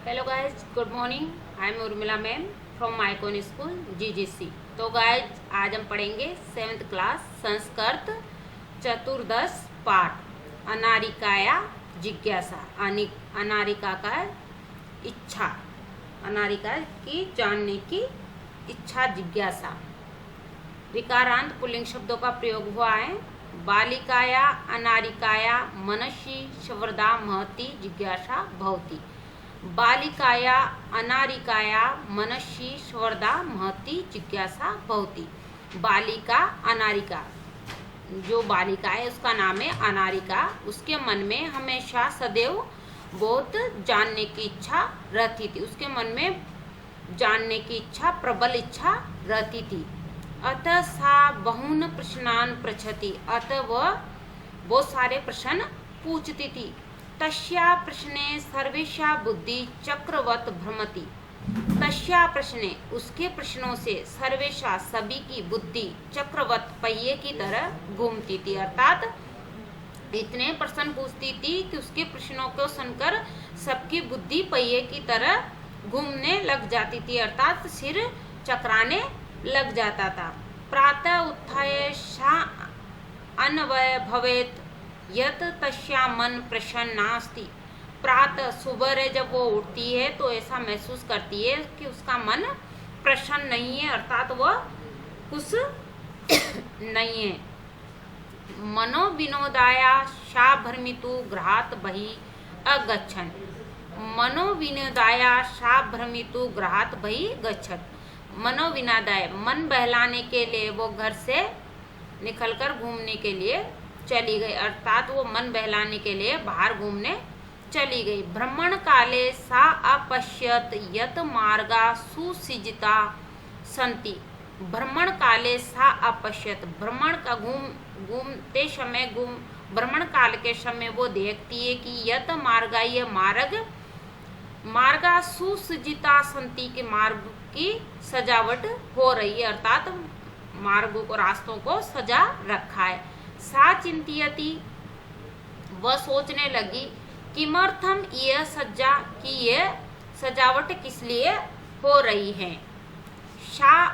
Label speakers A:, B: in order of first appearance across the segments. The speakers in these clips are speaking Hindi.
A: Hello guys, good morning. I am Urmila ma'am from Micon school GGC. तो गाइज आज हम पढ़ेंगे 7th क्लास संस्कृत चतुर्दश पाठ अनारिकाया जिज्ञासा। अनारिका का इच्छा, अनारिका की जानने की इच्छा, जिज्ञासा। विकारांत पुल्लिंग शब्दों का प्रयोग हुआ है। बालिकाया अनारिकाया मनसि शवर्दा महति जिज्ञासा भवति। बालिकाया अनारिकाया मनसि शवर्दा महति जिज्ञासा भवति। बालिका अनारिका, जो बालिका है उसका नाम है अनारिका, उसके मन में हमेशा सदैव बहुत जानने की इच्छा रहती थी। उसके मन में जानने की इच्छा, प्रबल इच्छा रहती थी। अतः सा बहून प्रश्नान पृच्छति, अतः वह बहुत सारे प्रश्न पूछती थी। तस्या प्रश्ने सर्वेशा बुद्धि चक्रवत भ्रमति। तस्या प्रश्ने, उसके प्रश्नों से सर्वेशा सभी की बुद्धि चक्रवत पहिए की तरह घूमती थी। अर्थात इतने प्रश्न पूछती थी कि उसके प्रश्नों को सुनकर सबकी बुद्धि पहिए की तरह घूमने लग जाती थी, अर्थात सिर चकराने लग जाता था। प्रातः उत्थाय सा अन्वय भवेत यत तस्या मन प्रसन्न नास्ति। प्रातः सुबह जब वो उठती है तो ऐसा महसूस करती है कि उसका मन प्रसन्न नहीं है, अर्थात वह खुश नहीं है। मनो विनोदाया सा भ्रमितु गृहात् बहिः अगच्छन्। मनो विनोदाया सा भ्रमितु गृहात् बहिः गच्छत्। मनोविनोदाय, मन बहलाने के लिए वो घर से निकलकर घूमने के लिए चली गई, अर्थात वो मन बहलाने के लिए बाहर घूमने चली गई। भ्रमण काले सा अपश्यत यत मार्गा सुसिजिता संति। भ्रमण काले सा अपश्यत, भ्रमण का घूमते समय भ्रमण काल के समय वो देखती है कि यत मार्गा, ये मार्गा सुसज्जिता संति के मार्ग की सजावट हो रही है, अर्थात मार्गों को, रास्तों को सजा रखा है। सा चिंतयति, वह सोचने लगी, किमर्थम यह सज्जा, कि यह सजावट किस लिए हो रही है। सा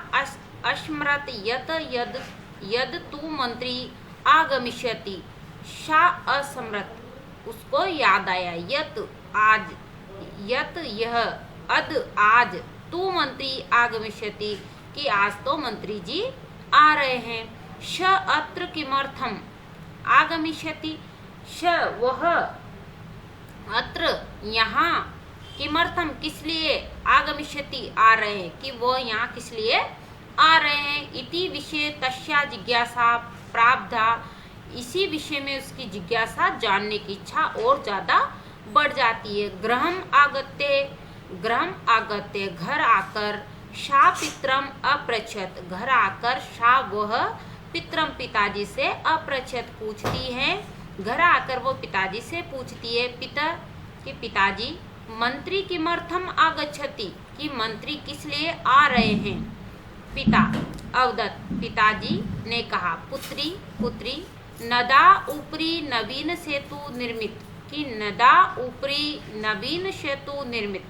A: अस्मरत यत यद तू मंत्री आगमिष्यति। सा असमरत, उसको याद आया, यत यह, अद आज, तू मंत्री आगमिष्यति, कि आज तो मंत्री जी आ रहे हैं। श अत्र किमर्थम आगमिष्यति, श वह, अत्र यहाँ, किमर्थम किस लिए, आगमिष्यति आ रहे हैं, कि वो यहाँ किस लिए आ रहे हैं। इति विषय तस्या जिज्ञासा प्रारब्धा, इसी विषय में उसकी जिज्ञासा, जानने की इच्छा और ज्यादा बढ़ जाती है। गृहम आगत्य, घर आकर, सा पितरम अपृच्छत, घर आकर सा वह पितरम पिताजी से अपृच्छत पूछती है। घर आकर वो पिताजी से पूछती है, पिताजी मंत्री किमर्थम आगच्छति, कि मंत्री किस लिए आ रहे हैं। पिता अवदत, पिताजी ने कहा, पुत्री नदा ऊपरी नवीन सेतु निर्मित, कि नदा ऊपरी नवीन सेतु निर्मित,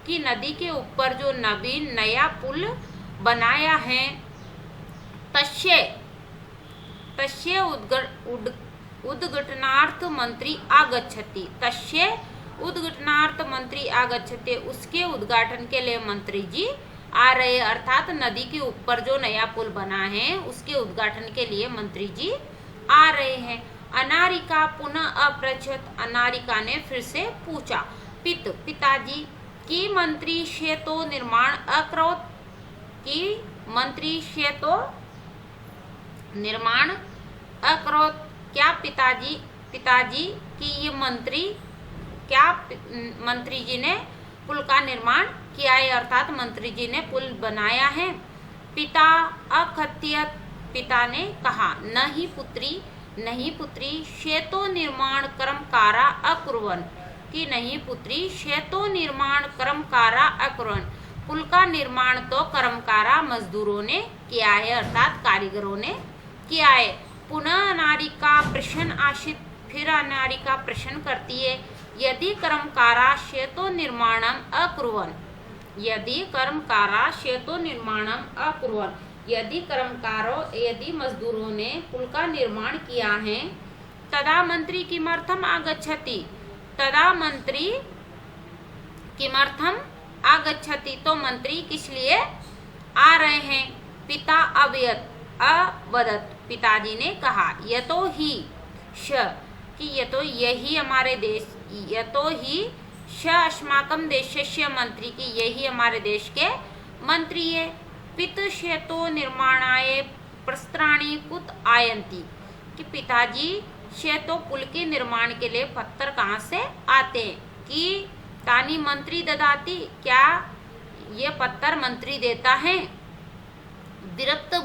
A: कि नदी के ऊपर जो नवीन नया पुल बनाया है। तस्य उद्घटनार्थ मंत्री आगच्छति। तस्य उद्घटनार्थ मंत्री आगच्छति, उसके उद्घाटन के लिए मंत्री जी आ रहे, अर्थात नदी के ऊपर जो नया पुल बना है उसके उद्घाटन के लिए मंत्री जी आ रहे हैं। अनारिका पुनः अपृच्छत, अनारिका ने फिर से पूछा, पिताजी की मंत्री सेतु निर्माण अकरोत, की मंत्री सेतु निर्माण अकरोत, क्या पिताजी की ये मंत्री जी ने पुल का निर्माण किया है, अर्थात मंत्री जी ने पुल बनाया है। पिता अकथयत, पिता ने कहा, नहीं पुत्री सेतु निर्माण कर्मकारा अकुर्वन्, कि नहीं पुत्री सेतु निर्माण कर्मकारा अकुर्वन्, पुल का निर्माण तो कर्मकारा मजदूरों ने किया है, अर्थात कारीगरों ने किया है। पुनः अनारिका प्रश्न आशित, फिर अनारिका प्रश्न करती है, यदि कर्मकारा शेतो निर्माणम अकुर्वन्, यदि कर्मकारा शेतो निर्माणम अकुर्वन्, यदि मजदूरों ने पुल का निर्माण किया है, तदा मंत्री किमर्थम आगच्छति, तदा मंत्री किमर्थम आगच्छति, तो मंत्री किस लिए आ रहे हैं। पिता अवदत्, पिताजी ने कहा, यतो ही श, कि यतो यही हमारे देश, यतो ही श अस्माकं देशस्य मंत्री, की यही हमारे देश के मंत्री है। पित शेतो निर्माणाय प्रस्त्राणि कुत आयन्ति, कि पिताजी शेतो पुल के निर्माण के लिए पत्थर कहाँ से आते हैं। कि तानी मंत्री ददाती, क्या ये पत्थर मंत्री देता है। विरक्त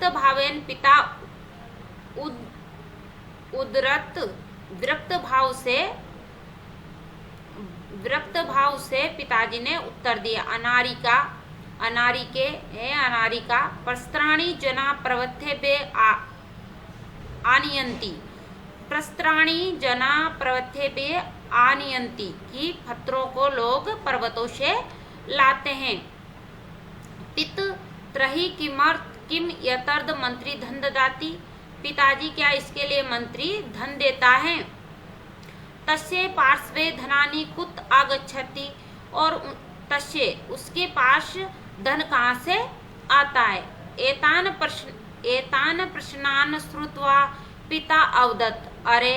A: भावेन पिता उदरत, विरक्त भाव से पिताजी ने उत्तर दिया। अनारिका प्रस्त्राणि जना प्रवथेभ्य आनयन्ति, प्रस्त्राणि जना प्रवथेभ्य आनयन्ति, कि पत्थरों को लोग पर्वतों से लाते हैं। पित त्रही किम यतर्द मंत्री धन ददाति, पिताजी क्या इसके लिए मंत्री धन देता है। तस्य पार्श्वे धनानि कुत आगच्छति, और तस्य उसके पास धन कहाँ से आता है। एतान प्रश्नान श्रुत्वा पिता अवदत्, अरे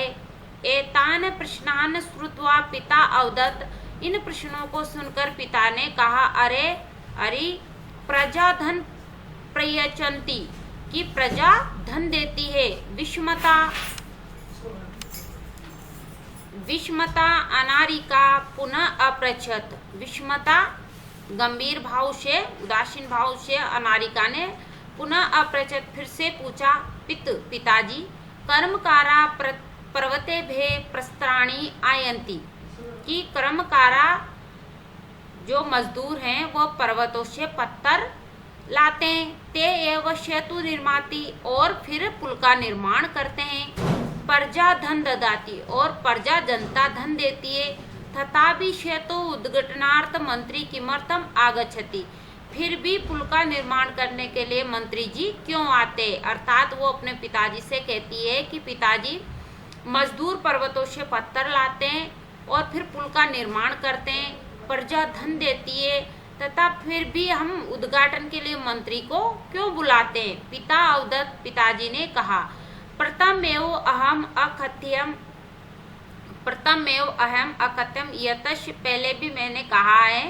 A: एतान प्रश्नान श्रुत्वा पिता अवदत्, इन प्रश्नों को सुनकर पिता ने कहा, अरे प्रजा धन प्रयच्छन्ति, कि प्रजा धन देती है। विषमता अनारिका पुनः अपृच्छत, विषमता गंभीर भाव से, उदासीन भाव से अनारिका ने पुनः अपृच्छत, फिर से पूछा। पिताजी कर्मकारा पर्वते भे प्रस्त्राणि आयन्ति, कि कर्मकारा जो मजदूर हैं वो पर्वतों से पत्थर लाते हैं। ते एव सेतु निर्माति, और फिर पुल का निर्माण करते हैं। प्रजा धन ददाती, और प्रजा जनता धन देती है। तथापि सेतु उद्घाटनार्थ मंत्री किमर्थम आगच्छति, फिर भी पुल का निर्माण करने के लिए मंत्री जी क्यों आते। अर्थात वो अपने पिताजी से कहती है कि पिताजी मजदूर पर्वतों से पत्थर लाते हैं और फिर पुल का निर्माण करते हैं, प्रजा धन देती है, तथा फिर भी हम उद्घाटन के लिए मंत्री को क्यों बुलाते हैं। पिता अवदत्, पिताजी ने कहा, प्रथमेव अहम अकथ्यम यतश, पहले भी मैंने कहा है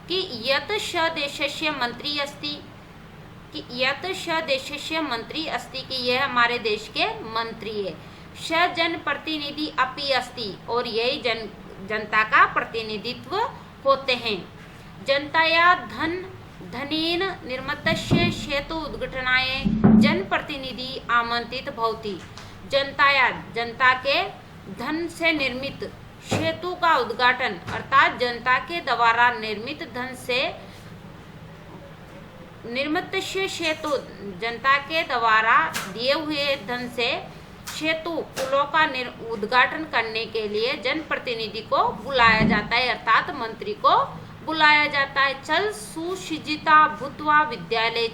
A: कि यत श देशस्य मंत्री अस्ति, कि यत श देशस्य मंत्री अस्ति, कि यह हमारे देश के मंत्री है। श जन प्रतिनिधि अपि अस्ति, और यही जनता का प्रतिनिधित्व होते हैं। जनताया धनेन निर्मितस्य सेतु उद्घाटनाय जनप्रतिनिधि आमंत्रित भवति, जनता के धन से निर्मित सेतु का उद्घाटन, अर्थात जनता के द्वारा निर्मित धन से निर्मित सेतु, जनता के द्वारा दिए हुए धन से सेतु पुलों का उद्घाटन करने के लिए जनप्रतिनिधि को बुलाया जाता है, अर्थात मंत्री को बुलाया जाता है। चल सुसज्जिता भूत्वा विद्यालय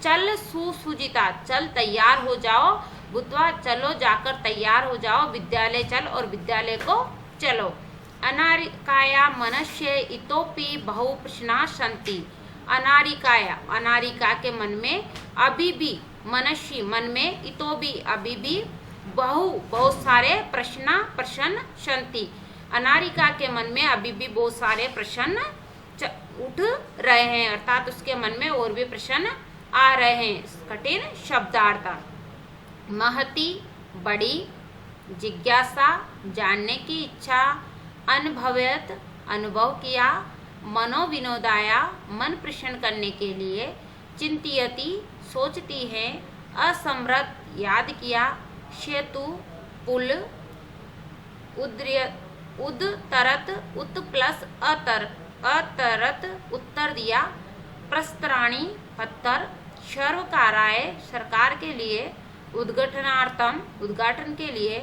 A: चल सुसज्जिता, चल तैयार हो जाओ, भूत्वा चलो जाकर तैयार हो जाओ, विद्यालय चल और विद्यालय को चलो। अनारिकाया मनस्य इतोपि बहु प्रश्ना सन्ति, अनारिका के मन में अभी भी, मनस्य मन में, इतोपि अभी भी, बहुत सारे प्रश्न सन्ति, अनारिका के मन में अभी भी बहुत सारे प्रश्न उठ रहे हैं, अर्थात उसके मन में और भी प्रश्न आ रहे हैं। कठिन शब्दार्थ। महती बड़ी, जिज्ञासा जानने की इच्छा, अनुभवत अनुभव किया, मनोविनोदाया मन प्रसन्न करने के लिए, चिंतयति सोचती है, असमृत याद किया, सेतु पुल, उदतरत उत प्लस अतरत उत्तर दिया, प्रस्त्राणी पत्थर, सर्वकाराय सरकार के लिए, उद्घाटनार्थम उद्घाटन के लिए,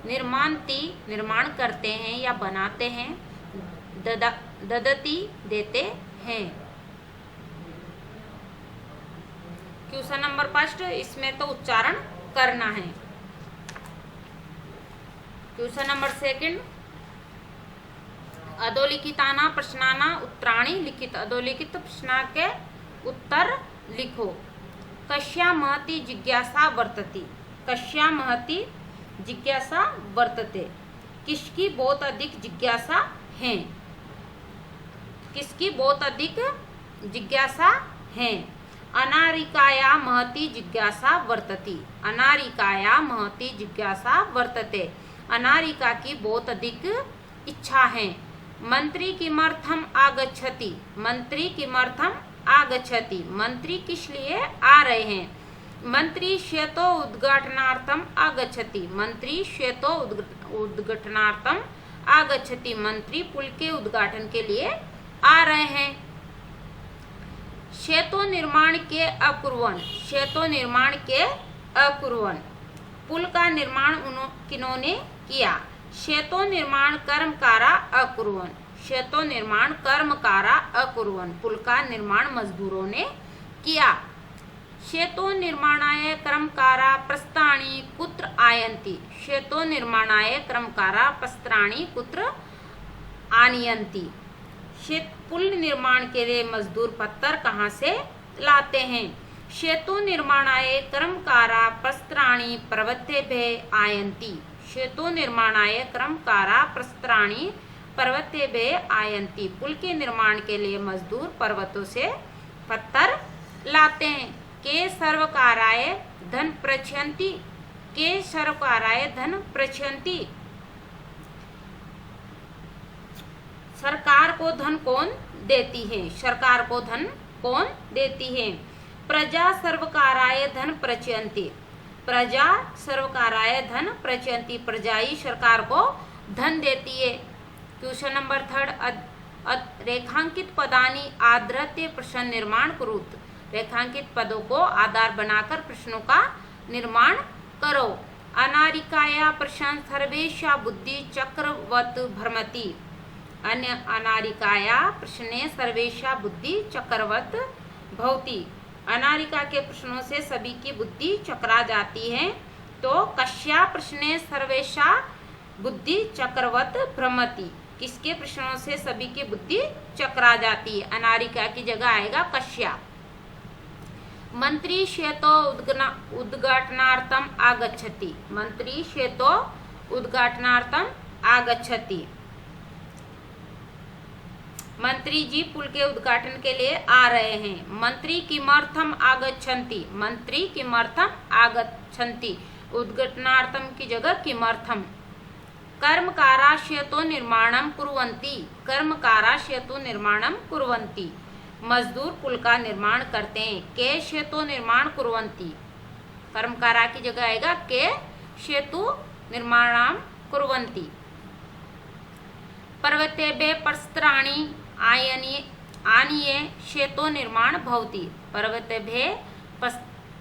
A: निर्मान्ति निर्माण करते हैं या बनाते हैं, ददति देते हैं। क्वेश्चन नंबर 1, इसमें तो उच्चारण करना है। क्वेश्चन नंबर 2, अधोलिखिताना प्रश्नाना उत्तराणि लिखित। अधोलिखित प्रश्न के उत्तर लिखो। कस्या महती जिज्ञासा वर्तते। कस्या महती जिज्ञासा वर्तते। किसकी बहुत अधिक जिज्ञासा है। किसकी बहुत अधिक जिज्ञासा है। अनारिकाया महती जिज्ञासा वर्तते। अनारिकाया महती जिज्ञासा वर्तते। अनारिका की बहुत अधिक इच्छा है। मंत्री किमर्थम आगच्छति। मंत्री किमर्थम आगच्छति। मंत्री किस लिए आ रहे हैं। मंत्री श्वेतो उद्घाटनार्थम आगच्छति। मंत्री श्वेतो उद्घाटनार्थम आगच्छति। मंत्री पुल के उद्घाटन के लिए आ रहे हैं। श्वेतो निर्माण के अकुर्वन्। श्वेतो निर्माण के अकुर्वन्। पुल का निर्माण किन्होंने किया। श्वेतो निर्माण कर्मकारा अकुर्वन्। श्वेतो निर्माण कर्मकारा अकुर्वन्। पुल का निर्माण मजदूरों ने किया। श्वेतो निर्माणाय कर्मकारा प्रस्तानि कुत्र आयन्ति। श्वेतो निर्माणाय कर्मकारा प्रस्तानि कुत्र आनयन्ति। पुल निर्माण के लिए मजदूर पत्थर कहाँ से लाते हैं। श्वेतो निर्माणाय कर्मकारा प्रस्त्राणि पर्वतेभ्यः आयन्ति। श्वेतो निर्माणाय कर्मकारा प्रस्त्राणि पर्वतेभ्यः आयन्ति। पुल के निर्माण के लिए मजदूर पर्वतों से पत्थर लाते हैं। के सर्वकाराय धन प्रयच्छन्ति। के सर्वकाराय धन प्रयच्छन्ति। सरकार को धन कौन देती है। सरकार को धन कौन देती है। प्रजा सर्वकाराय धन प्रयच्छन्ति। प्रजा सर्वकाराय धन प्रयच्छन्ति। प्रजा ही सरकार को धन देती है। क्वेश्चन नंबर 3, रेखांकित पदानि आधृत्य प्रश्न निर्माण कुरुत। रेखांकित पदों को आधार बनाकर प्रश्नों का निर्माण करो। अनारिकाया प्रश्न सर्वेशा बुद्धि चक्रवत भ्रमति। अन्य अनारिकाया प्रश्ने सर्वेशा बुद्धि चक्रवत भवति। अनारिका के प्रश्नों से सभी की बुद्धि चकरा जाती है। तो कस्या प्रश्ने सर्वेशा बुद्धि चक्रवत भ्रमति। किसके प्रश्नों से सभी की बुद्धि चकरा जाती है। अनारिका की जगह आएगा कस्या। मंत्री श्वेतो उद्घाटनार्थम आगच्छति। मंत्री श्वेतो उद्घाटनार्थम आगच्छति। मंत्री जी पुल के उद्घाटन के लिए आ रहे हैं। मंत्री किमर्थम आगच्छन्ति। मंत्री किमर्थम आगच्छन्ति। उद्घाटनार्थम की जगह किमर्थम। कर्मकारा श्वेतो निर्माणम कुर्वन्ति। कर्मकारा श्वेतो निर्माणम कुर्वन्ति। मजदूर पुल का निर्माण करते हैं। के श्वेतो निर्माण कुर्वन्ति। कर्मकारा की जगह आएगा के श्वेतो निर्माणम कुर्वन्ति। पर्वतेभ्यः प्रस्त्राणि आनीय श्वेतो निर्माण भवति। पर्वतेभ्यः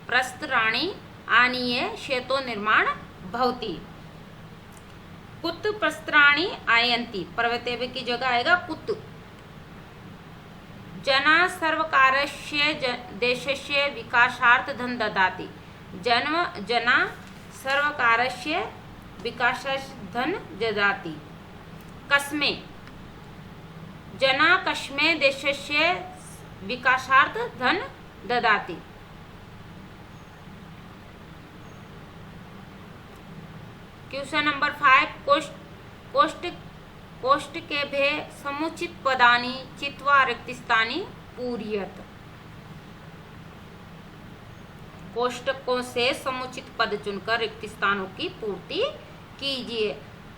A: प्रस्त्राणि आनीय श्वेतो निर्माण भवति। कुत प्रस्त्राणि आयन्ति। पर्वतेभ्यः की जगह आएगा कुत। जना सर्वकारस्य देशस्य विकासार्थ धन ददाति। जना सर्वकारस्य विकासार्थ धन ददाति। कस्मे। जना कस्मे देशस्य विकासार्थ धन ददाति। क्वेश्चन नंबर 5, कोष्टकेभ्यः समुचित पदानि चित्वा रिक्तस्थानि पूरयत। कोष्टकों से समुचित पद चुनकर रिक्त स्थानों की पूर्ति कीजिए।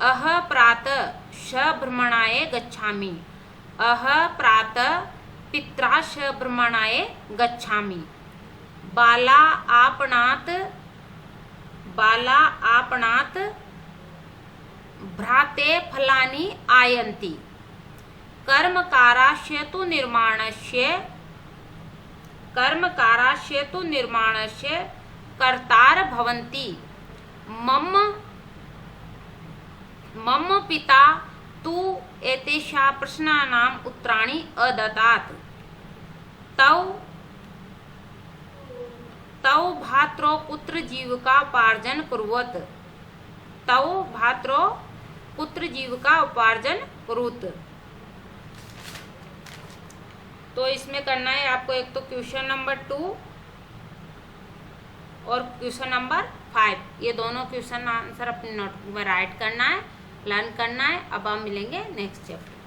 A: अह प्रातः सभ्रमणाय गच्छामि। अह प्रातः पित्रा सभ्रमणाय गच्छामि। बाला आपणात् भ्राते फलानि आयन्ति। कर्मकारा सेतु निर्माणस्य कर्तार भवन्ति। मम पिता तु एतेषां प्रश्नानाम् उत्तराणि अददात्। तौ भ्रातरौ कुत्र जीविकोपार्जन कुर्वत्। तौ भ्रातरौ कुत्र जीविकोपार्जन कुरुत। तो इसमें करना है आपको एक तो क्वेश्चन नंबर 2 और क्वेश्चन नंबर 5, ये दोनों क्वेश्चन आंसर अपने नोटबुक में राइट करना है, लर्न करना है। अब हम मिलेंगे नेक्स्ट चैप्टर।